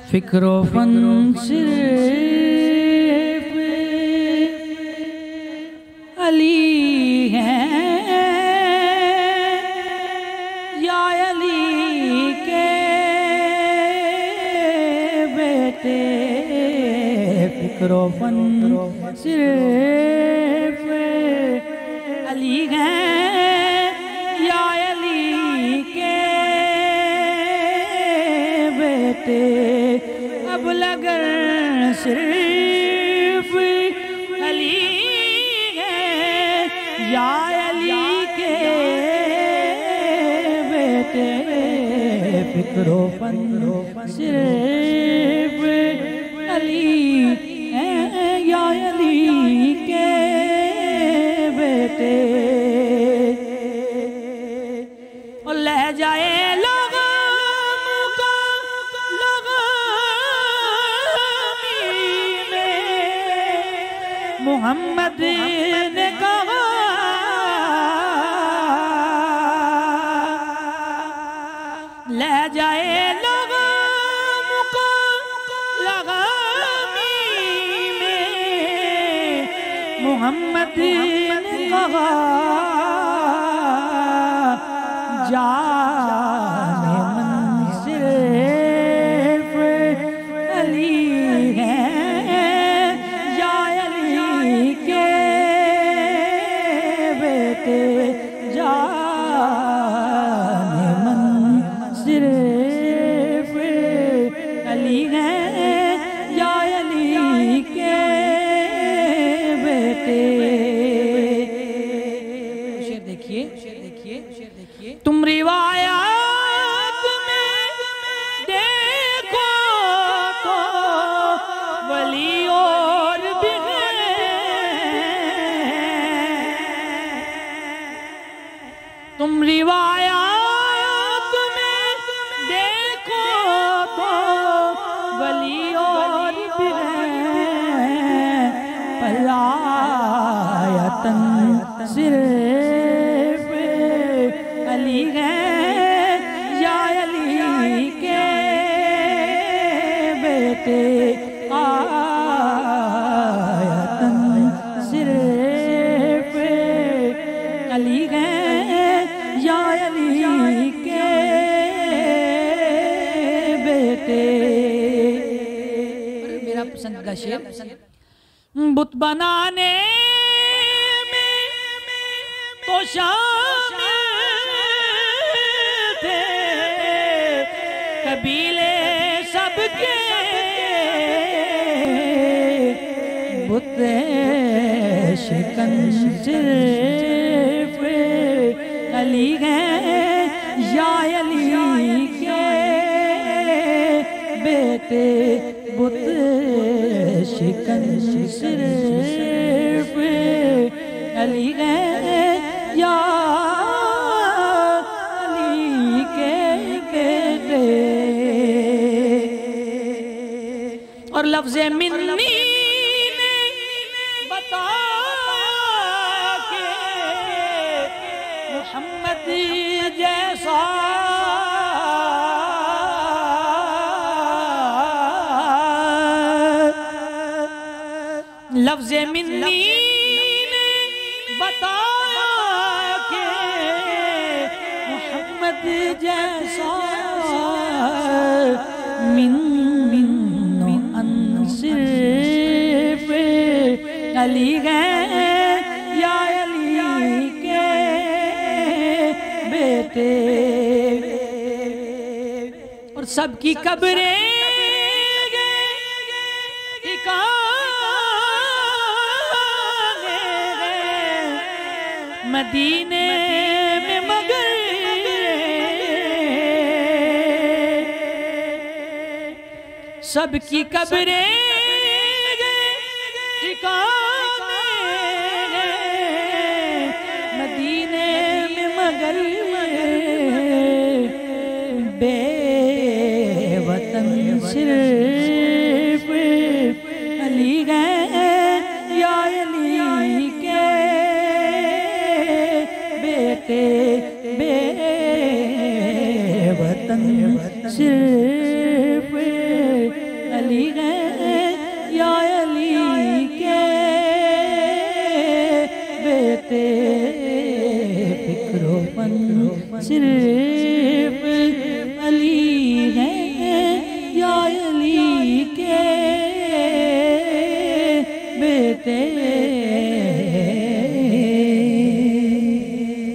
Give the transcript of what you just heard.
فکر و فن صرف علی ہیں یا علی کے بیٹے فکر و فن صرف علی ہیں یا علی کے بیٹے اب لگر صرف علی ہے یا علی کے بیٹے فکر و فن صرف علی ہے یا علی کے بیٹے اور لہ جائے محمد نے کہا لے جائے لغم کو لغمی میں محمد نے کہا جان من صرف علی ہے جان من صرف علی ہے یا علی کے بیٹے شعر دیکھیے تم روایات میں دیکھو تو ولی اور بھی تم روایات میں دیکھو تو ولی اور بھی ہیں پلایتن صرف علی ہے یا علی کے بیٹے آیتن صرف علی ہے یا علی کے بیٹے میرا پسندیدہ شعر بت بنانے میں تو شامل تھے قبیلے سب کے بت شکن صرف علی ہیں یا علی کے بیٹے بت شکن صرف علی ہیں یا علی کے بیٹے اور لفظ منی نے بتا محمد جیسا لفظ منی نے بتایا کہ محمد جیسا من ان صرف علی ہے یا علی کے بیٹے اور سب کی قبریں مدینے میں مگر سب کی قبریں ٹھکانے مدینے میں مگر بے وطن صرف علی ہے یا علی کے بیٹے بے وطن صرف صرف علی ہیں یا علی کے بیٹے